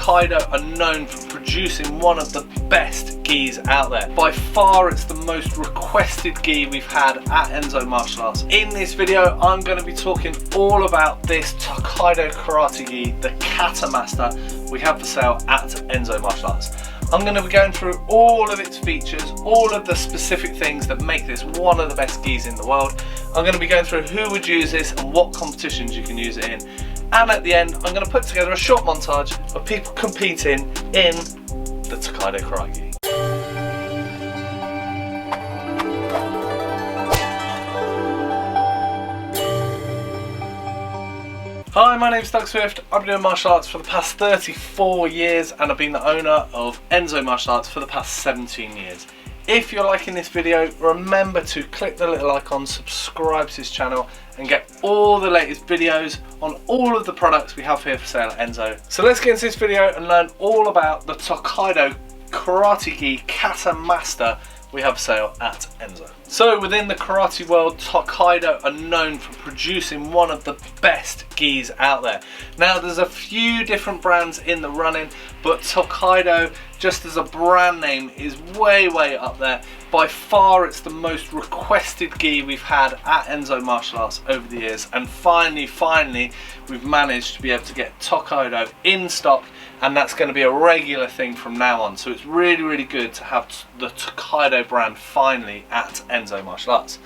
Tokkaido are known for producing one of the best gis out there. By far it's the most requested gi we've had at Enso Martial Arts. In this video I'm going to be talking all about this Tokaido Karate Gi, the Kata Master we have for sale at Enso Martial Arts. I'm going to be going through all of its features, all of the specific things that make this one of the best gis in the world. I'm going to be going through who would use this and what competitions you can use it in. And at the end, I'm going to put together a short montage of people competing in the Tokaido Karate Gi. Hi, my name's Doug Swift. I've been doing martial arts for the past 34 years and I've been the owner of Enso Martial Arts for the past 17 years. If you're liking this video, remember to click the little icon, subscribe to this channel and get all the latest videos on all of the products we have here for sale at Enso. So let's get into this video and learn all about the Tokaido Karate Gi Kata Master we have for sale at Enso. So within the karate world, Tokkaido are known for producing one of the best gis out there. Now there's a few different brands in the running, but Tokkaido, just as a brand name, is way up there. By far it's the most requested gi we've had at Enso Martial Arts over the years, and finally we've managed to be able to get Tokkaido in stock, and that's going to be a regular thing from now on. So it's really good to have the Tokkaido brand finally at Enso Martial Arts.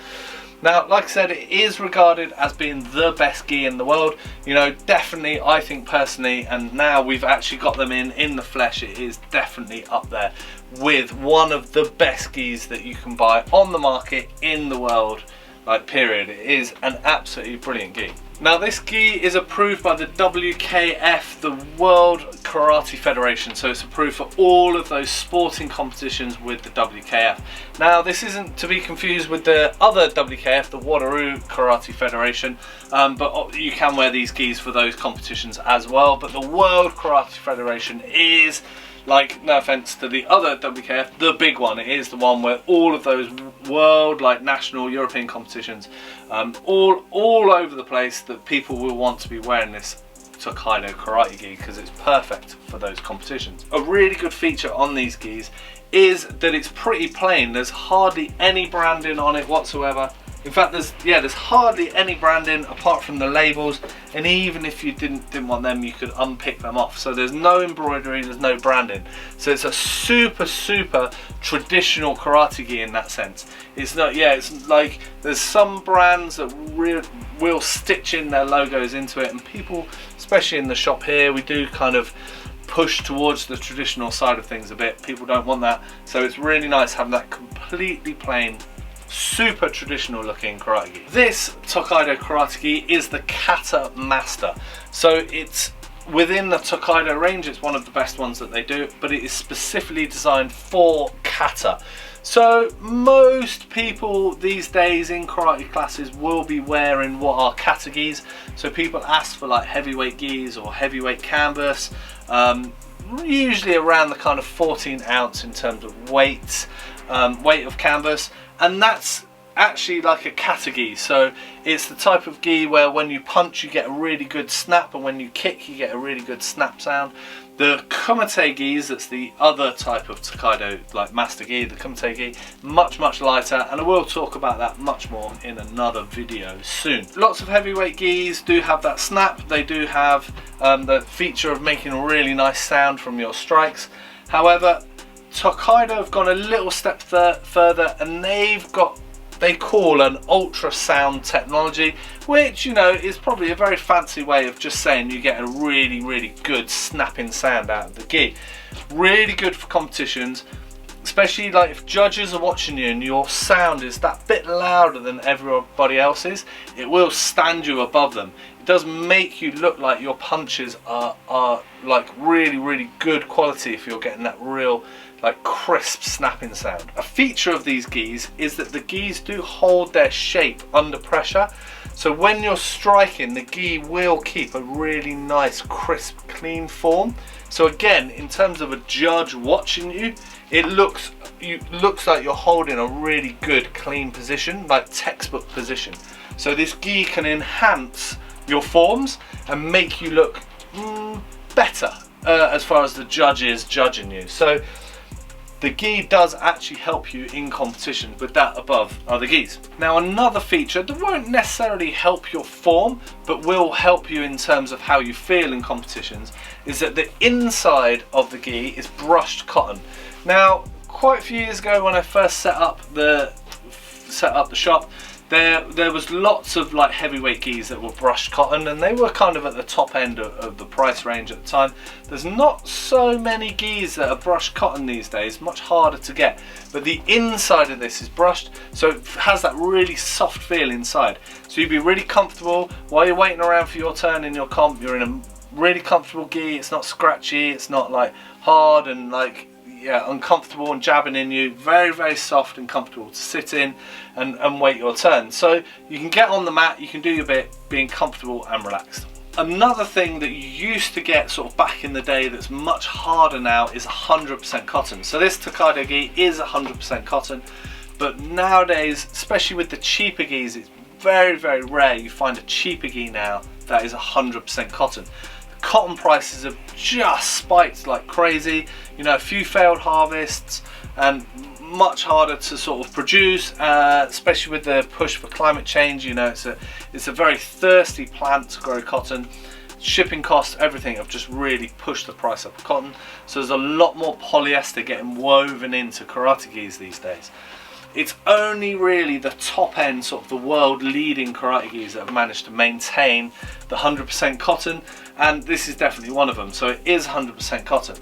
Now, like I said, it is regarded as being the best gi in the world. You know, definitely, I think personally, and now we've actually got them in the flesh, it is definitely up there with one of the best gis that you can buy on the market in the world, like period. It is an absolutely brilliant gi. Now this gi is approved by the WKF, the World Karate Federation, so it's approved for all of those sporting competitions with the WKF. Now this isn't to be confused with the other WKF, the Waterloo Karate Federation, but you can wear these gis for those competitions as well. But the World Karate Federation is, like, no offense to the other WKF, the big one. It is the one where all of those world, like national, European competitions, all over the place, that people will want to be wearing this Tokaido Karate Gi because it's perfect for those competitions. A really good feature on these gis is that it's pretty plain. There's hardly any branding on it whatsoever. In fact, there's hardly any branding apart from the labels, and even if you didn't want them, you could unpick them off. So there's no embroidery, there's no branding. So it's a super traditional karate gi in that sense. It's not, it's like there's some brands that will stitch in their logos into it, and people, especially in the shop here, we do kind of push towards the traditional side of things a bit. People don't want that, so it's really nice having that completely plain, super traditional looking karate gi. This Tokaido Karate Gi is the Kata Master. So it's within the Tokkaido range, it's one of the best ones that they do, but it is specifically designed for kata. So most people these days in karate classes will be wearing what are kata gis. So people ask for like heavyweight gis or heavyweight canvas, usually around the kind of 14 ounce in terms of weight of canvas. And that's actually like a kata gi. So it's the type of gi where when you punch you get a really good snap, and when you kick you get a really good snap sound. The kumite gis, that's the other type of Tokkaido like master gi, the kumite gi, much lighter, and I will talk about that much more in another video soon. Lots of heavyweight gis do have that snap. They do have the feature of making a really nice sound from your strikes. However, Tokkaido have gone a little step further, and they call an ultrasound technology, which, you know, is probably a very fancy way of just saying you get a really good snapping sound out of the gi. Really good for competitions, especially like if judges are watching you and your sound is that bit louder than everybody else's, it will stand you above them. It does make you look like your punches are like really good quality if you're getting that real like crisp snapping sound. A feature of these gis is that the gis do hold their shape under pressure. So when you're striking, the gi will keep a really nice crisp clean form. So again, in terms of a judge watching you, it looks like you're holding a really good clean position, like textbook position. So this gi can enhance your forms and make you look better as far as the judges judging you. So the gi does actually help you in competitions with that above other gis. Now another feature that won't necessarily help your form but will help you in terms of how you feel in competitions is that the inside of the gi is brushed cotton. Now quite a few years ago when I first set up the shop, there was lots of like heavyweight gis that were brushed cotton, and they were kind of at the top end of the price range at the time. There's not so many gis that are brushed cotton these days, much harder to get, but the inside of this is brushed, so it has that really soft feel inside, so you'd be really comfortable while you're waiting around for your turn in your comp. You're in a really comfortable gi, it's not scratchy, it's not like hard and like uncomfortable and jabbing in you. Very, very soft and comfortable to sit in and wait your turn. So you can get on the mat, you can do your bit, being comfortable and relaxed. Another thing that you used to get sort of back in the day that's much harder now is 100% cotton. So this Tokkaido gi is 100% cotton, but nowadays, especially with the cheaper gis, it's very, very rare you find a cheaper gi now that is 100% cotton. Cotton prices have just spiked like crazy, you know, a few failed harvests and much harder to sort of produce, especially with the push for climate change. You know, it's a very thirsty plant to grow cotton. Shipping costs, everything have just really pushed the price up of cotton, so there's a lot more polyester getting woven into karate gis these days. It's only really the top end, sort of the world leading karate gis that have managed to maintain the 100% cotton, and this is definitely one of them. So it is 100% cotton.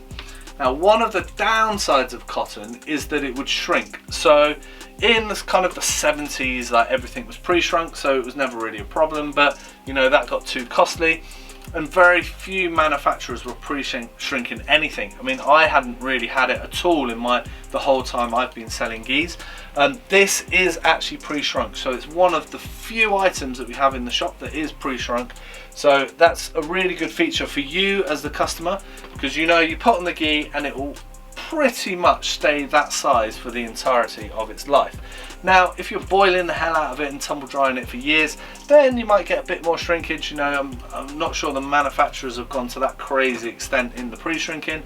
Now one of the downsides of cotton is that it would shrink. So in this kind of the 70s, like everything was pre-shrunk, so it was never really a problem, but you know, that got too costly. And very few manufacturers were pre-shrinking anything. I mean, I hadn't really had it at all in the whole time I've been selling gis. This is actually pre-shrunk, so it's one of the few items that we have in the shop that is pre-shrunk. So that's a really good feature for you as the customer, because you know, you put on the gi and it will pretty much stay that size for the entirety of its life. Now if you're boiling the hell out of it and tumble drying it for years, then you might get a bit more shrinkage. You know, I'm not sure the manufacturers have gone to that crazy extent in the pre-shrinking,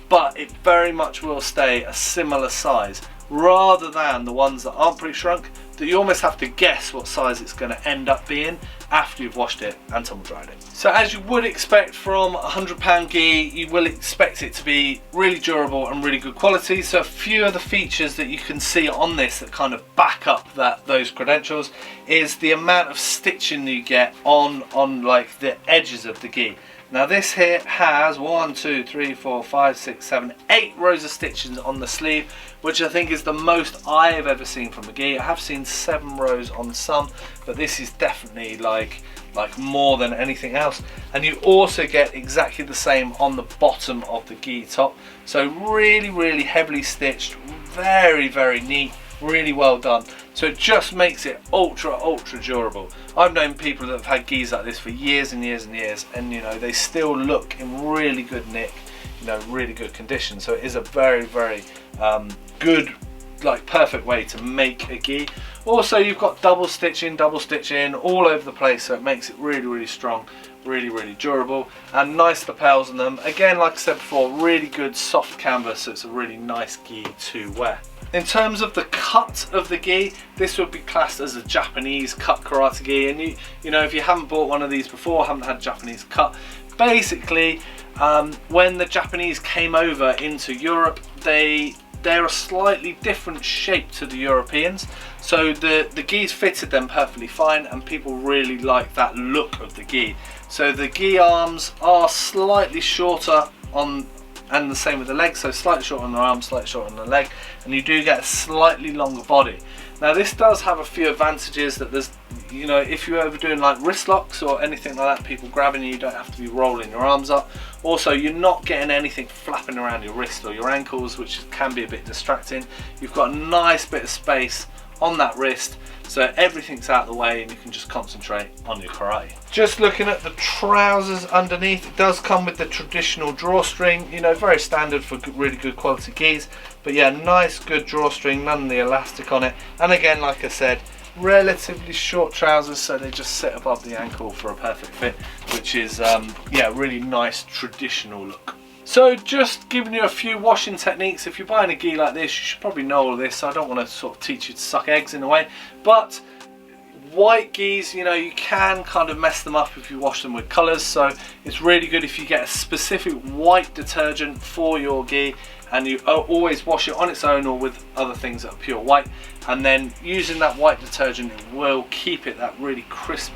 but it very much will stay a similar size, rather than the ones that aren't pre-shrunk that you almost have to guess what size it's going to end up being after you've washed it and tumble dried it. So as you would expect from a £100 gi, you will expect it to be really durable and really good quality. So a few of the features that you can see on this that kind of back up those credentials is the amount of stitching that you get on like the edges of the gi. Now this here has 1, 2, 3, 4, 5, 6, 7, 8 rows of stitches on the sleeve, which I think is the most I have ever seen from a gi. I have seen 7 rows on some, but this is definitely like more than anything else. And you also get exactly the same on the bottom of the gi top. So really, really heavily stitched, very, very neat, really well done. So it just makes it ultra durable. I've known people that have had gis like this for years and years and years, and you know, they still look in really good nick, you know, really good condition. So it is a very, very good, like perfect way to make a gi. Also you've got double stitching all over the place, so it makes it really, really strong, really, really durable, and nice lapels on them. Again, like I said before, really good soft canvas, so it's a really nice gi to wear. In terms of the cut of the gi, this would be classed as a Japanese cut karate gi, and you know, if you haven't bought one of these before, haven't had Japanese cut, basically when the Japanese came over into Europe, they're a slightly different shape to the Europeans, so the gis fitted them perfectly fine, and people really like that look of the gi. So the gi arms are slightly shorter on, and the same with the legs, so slightly shorter on the arm, slightly shorter on the leg, and you do get a slightly longer body. Now this does have a few advantages, that there's, you know, if you're ever doing like wrist locks or anything like that, people grabbing you don't have to be rolling your arms up. Also, you're not getting anything flapping around your wrist or your ankles, which can be a bit distracting. You've got a nice bit of space on that wrist, so everything's out of the way and you can just concentrate on your karate. Just looking at the trousers underneath, it does come with the traditional drawstring, you know, very standard for really good quality gis, but yeah, nice good drawstring, none of the elastic on it, and again, like I said, relatively short trousers, so they just sit above the ankle for a perfect fit, which is yeah, really nice traditional look. So just giving you a few washing techniques. If you're buying a gi like this, you should probably know all of this, so I don't want to sort of teach you to suck eggs in a way. But white gis, you know, you can kind of mess them up if you wash them with colours, so it's really good if you get a specific white detergent for your gi and you always wash it on its own or with other things that are pure white, and then using that white detergent will keep it that really crisp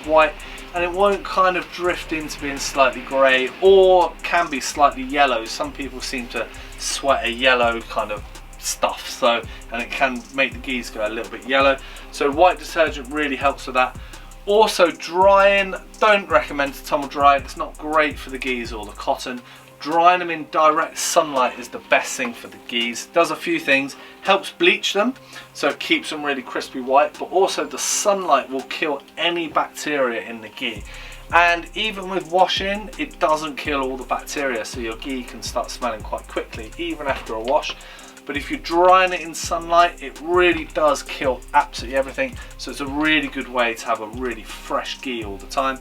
white, and it won't kind of drift into being slightly grey or can be slightly yellow. Some people seem to sweat a yellow kind of stuff, so, and it can make the gis go a little bit yellow, so white detergent really helps with that. Also drying, don't recommend to tumble dry, it's not great for the gis or the cotton. Drying them in direct sunlight is the best thing for the gis. Does a few things, helps bleach them so it keeps them really crispy white, but also the sunlight will kill any bacteria in the gi. And even with washing, it doesn't kill all the bacteria, so your gi can start smelling quite quickly even after a wash. But if you're drying it in sunlight, it really does kill absolutely everything, so it's a really good way to have a really fresh gi all the time.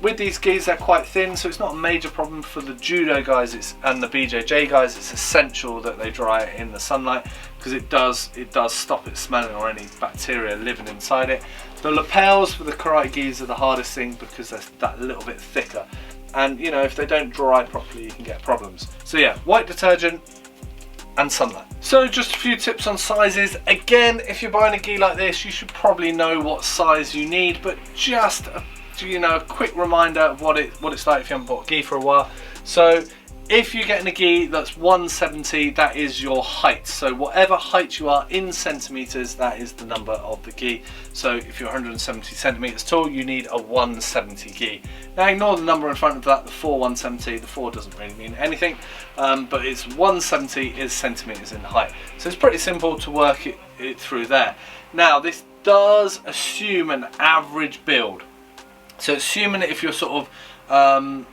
With these gis, they're quite thin, so it's not a major problem for the judo guys and the BJJ guys. It's essential that they dry it in the sunlight because it does stop it smelling or any bacteria living inside it. The lapels for the karate gis are the hardest thing because they're that little bit thicker, and you know, if they don't dry properly you can get problems. So yeah, white detergent and sunlight. So just a few tips on sizes. Again, if you're buying a gi like this, you should probably know what size you need, but just a quick reminder of what it's like if you haven't bought a gi for a while. So if you're getting a gi that's 170, that is your height. So whatever height you are in centimeters, that is the number of the gi. So if you're 170 centimeters tall, you need a 170 gi. Now ignore the number in front of that, the 4 170. The 4 doesn't really mean anything, but it's 170 is centimeters in height. So it's pretty simple to work it through there. Now this does assume an average build. So assuming that if you're sort of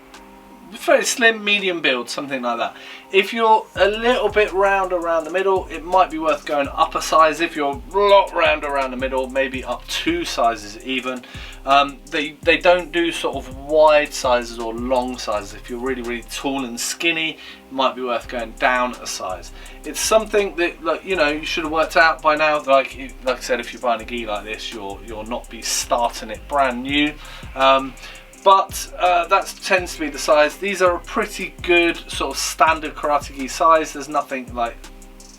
very slim, medium build, something like that. If you're a little bit round around the middle, it might be worth going up a size. If you're a lot round around the middle, maybe up 2 sizes even. They don't do sort of wide sizes or long sizes. If you're really, really tall and skinny, it might be worth going down a size. It's something that, like, you know, you should have worked out by now. Like I said, if you're buying a gi like this, you'll not be starting it brand new. But that tends to be the size. These are a pretty good sort of standard karate gi size. There's nothing like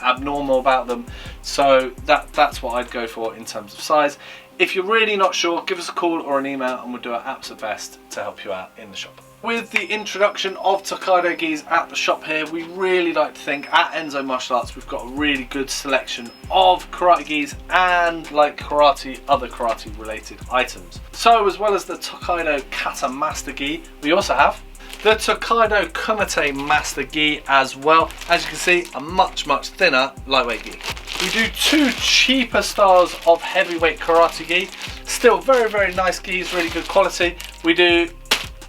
abnormal about them, so that's what I'd go for in terms of size. If you're really not sure, give us a call or an email and we'll do our absolute best to help you out in the shop. With the introduction of Tokaido gis at the shop here, we really like to think at Enso Martial Arts we've got a really good selection of karate gis and like other karate related items. So as well as the Tokaido Kata Master gi, we also have the Tokkaido Karate Master gi as well. As you can see, a much thinner lightweight gi. We do 2 cheaper styles of heavyweight karate gi. Still very nice gis, really good quality. We do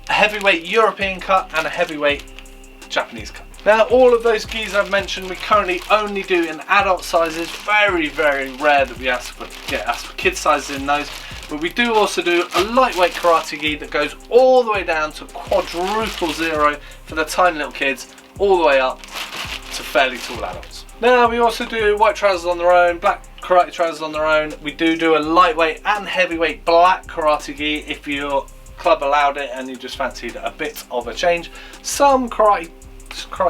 a heavyweight European cut and a heavyweight Japanese cut. Now all of those gis I've mentioned we currently only do in adult sizes. Very rare that we get asked for kid sizes in those. But we do also do a lightweight karate gi that goes all the way down to quadruple 0 for the tiny little kids, all the way up to fairly tall adults. Now we also do white trousers on their own, black karate trousers on their own. We do a lightweight and heavyweight black karate gi if your club allowed it and you just fancied a bit of a change. Some karate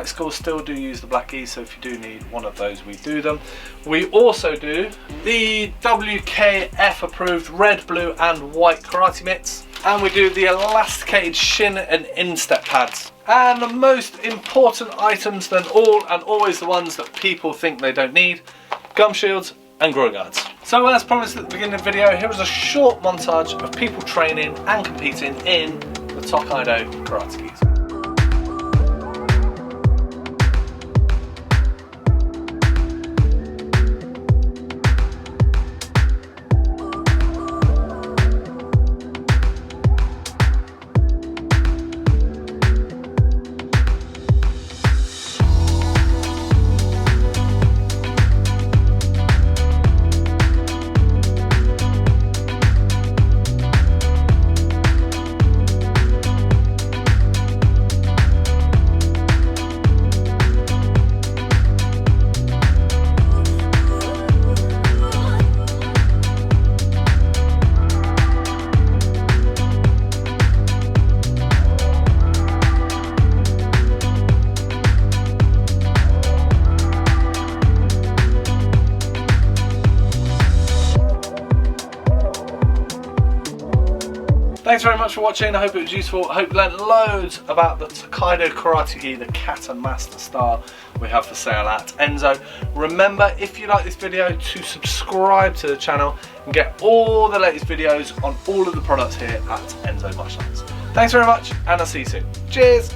schools still do use the black gi, so if you do need one of those, we do them. We also do the WKF approved red, blue and white karate mitts, and we do the elasticated shin and instep pads. And the most important items than all, and always the ones that people think they don't need, gum shields and groin guards. So as promised at the beginning of the video, here is a short montage of people training and competing in the Tokaido Karate Gi. Thanks very much for watching. I hope it was useful. I hope you learned loads about the Tokaido Karate Gi, the Kata Master style we have for sale at Enso. Remember, if you like this video, to subscribe to the channel and get all the latest videos on all of the products here at Enso Martial Arts. Thanks very much, and I'll see you soon. Cheers!